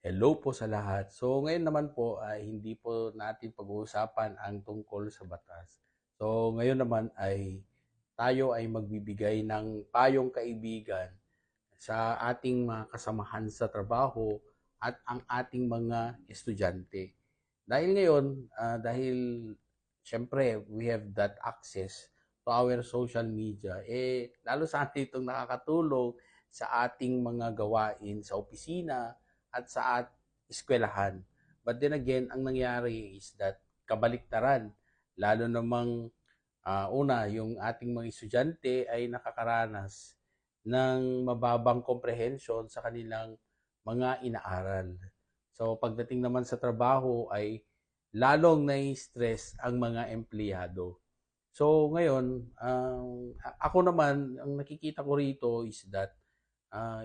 Hello po sa lahat. So ngayon naman po ay hindi po natin pag-uusapan ang tungkol sa batas. So ngayon naman ay tayo ay magbibigay ng payong kaibigan sa ating mga kasamahan sa trabaho at ang ating mga estudyante. Dahil ngayon, dahil syempre we have that access to our social media, lalo sa atin itong nakakatulong sa ating mga gawain sa opisina at sa eskwelahan. But then again, ang nangyari is that kabaliktaran, lalo namang una, yung ating mga estudyante ay nakakaranas ng mababang comprehension sa kanilang mga inaaral. So pagdating naman sa trabaho ay lalong nai-stress ang mga empleyado. So ngayon, ako naman, ang nakikita ko rito is that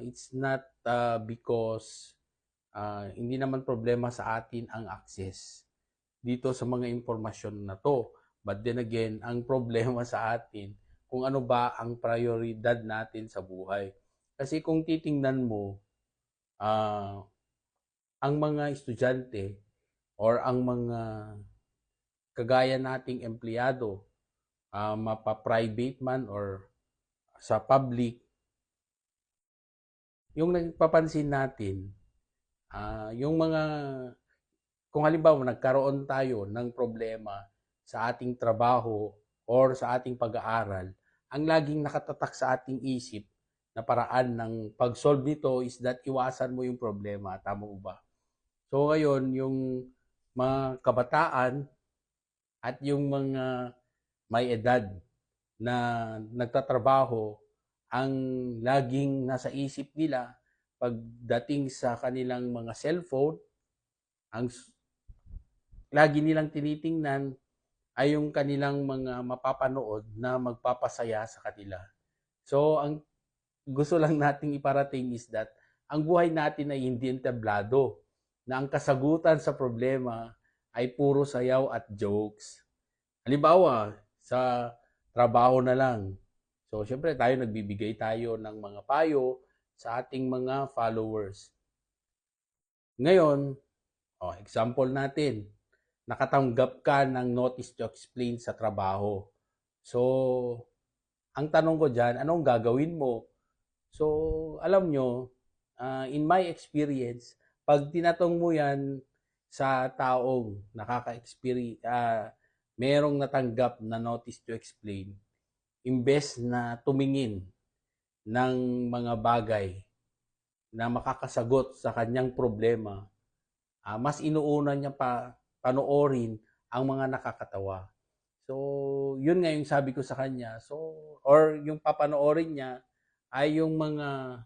it's not because hindi naman problema sa atin ang access dito sa mga impormasyon na to. But then again, ang problema sa atin, kung ano ba ang prioridad natin sa buhay. Kasi kung titingnan mo, ah, ang mga estudyante or ang mga kagaya nating empleyado, mapa-private man or sa public, yung nagpapansin natin, yung mga, kung halimbawa nagkaroon tayo ng problema sa ating trabaho or sa ating pag-aaral, ang laging nakatatak sa ating isip na paraan ng pag-solve nito is that iwasan mo yung problema. Tama ba? So ngayon, yung mga kabataan at yung mga may edad na nagtatrabaho, ang laging nasa isip nila pagdating sa kanilang mga cellphone, ang lagi nilang tinitingnan ay yung kanilang mga mapapanood na magpapasaya sa kanila. So, ang gusto lang nating iparating is that ang buhay natin ay hindi entablado, na ang kasagutan sa problema ay puro sayaw at jokes. Halimbawa, sa trabaho na lang. So, syempre tayo nagbibigay tayo ng mga payo sa ating mga followers. Ngayon, example natin, nakatanggap ka ng notice to explain sa trabaho. So, ang tanong ko dyan, anong gagawin mo? So, alam nyo, in my experience, pag tinatong mo yan sa taong nakaka-experience, merong natanggap na notice to explain, imbes na tumingin ng mga bagay na makakasagot sa kanyang problema, mas inuuna niya pa panoorin ang mga nakakatawa. So, yun nga yung sabi ko sa kanya. So, or yung papanoorin niya ay yung mga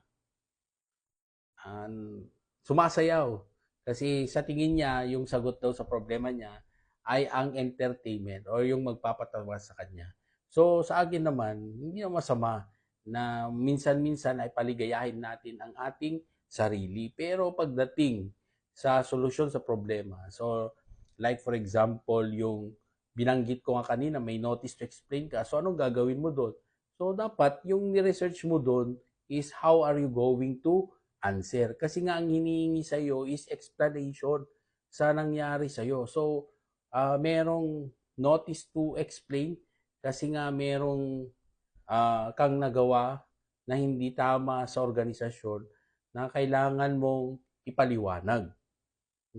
sumasayaw. Kasi sa tingin niya, yung sagot daw sa problema niya ay ang entertainment or yung magpapatawa sa kanya. So, sa akin naman, hindi na masama na minsan-minsan ay paligayahin natin ang ating sarili. Pero pagdating sa solusyon sa problema, so like for example, yung binanggit ko nga kanina, may notice to explain ka. So, anong gagawin mo doon? So, dapat yung ni-research mo doon is how are you going to answer. Kasi nga ang hinihingi sa iyo is explanation sa nangyari sa iyo. So, merong notice to explain kasi nga merong kang nagawa na hindi tama sa organisasyon na kailangan mong ipaliwanag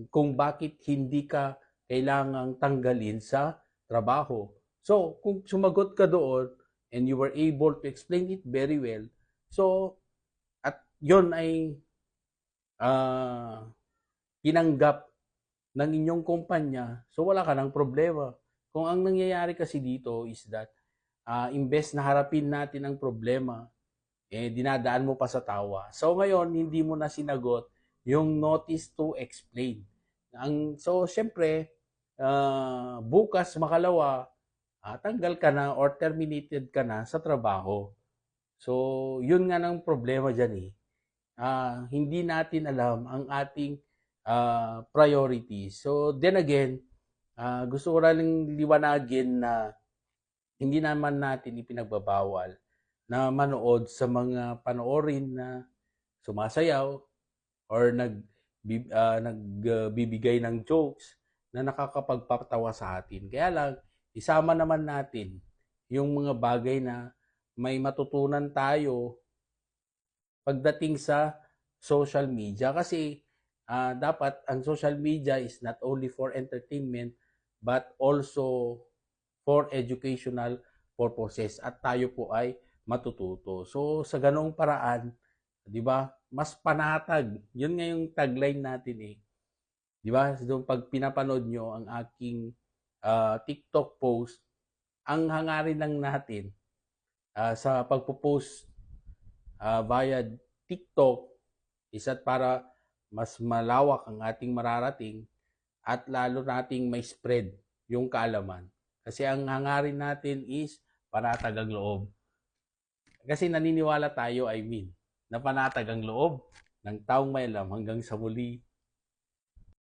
kung bakit hindi ka kailangang tanggalin sa trabaho. So, kung sumagot ka doon and you were able to explain it very well, so, at yon ay ah, tinanggap ng inyong kumpanya, so wala ka ng problema. Kung ang nangyayari kasi dito is that, imbes na harapin natin ang problema, dinadaan mo pa sa tawa. So ngayon, hindi mo na sinagot yung notice to explain. So, syempre, bukas, makalawa, tanggal ka na or terminated ka na sa trabaho. So, yun nga ng problema dyan eh. Hindi natin alam ang ating priorities. So, then again, gusto ko rin liwanagin na hindi naman natin ipinagbabawal na manood sa mga panoorin na sumasayaw or nagbibigay ng jokes na nakakapagpatawa sa atin. Kaya lang, isama naman natin yung mga bagay na may matutunan tayo pagdating sa social media. Kasi dapat ang social media is not only for entertainment but also for educational purposes at tayo po ay matututo. So sa ganong paraan, 'di ba? Mas panatag. 'Yun nga yung tagline natin eh. 'Di ba? So pag pinapanood nyo ang aking TikTok post, ang hangarin lang natin sa pagpo-post via TikTok is at para mas malawak ang ating mararating at lalo nating may spread yung kaalaman. Kasi ang hangarin natin is panatag ang loob. Kasi naniniwala tayo, na panatag ang loob ng taong may alam hanggang sa muli.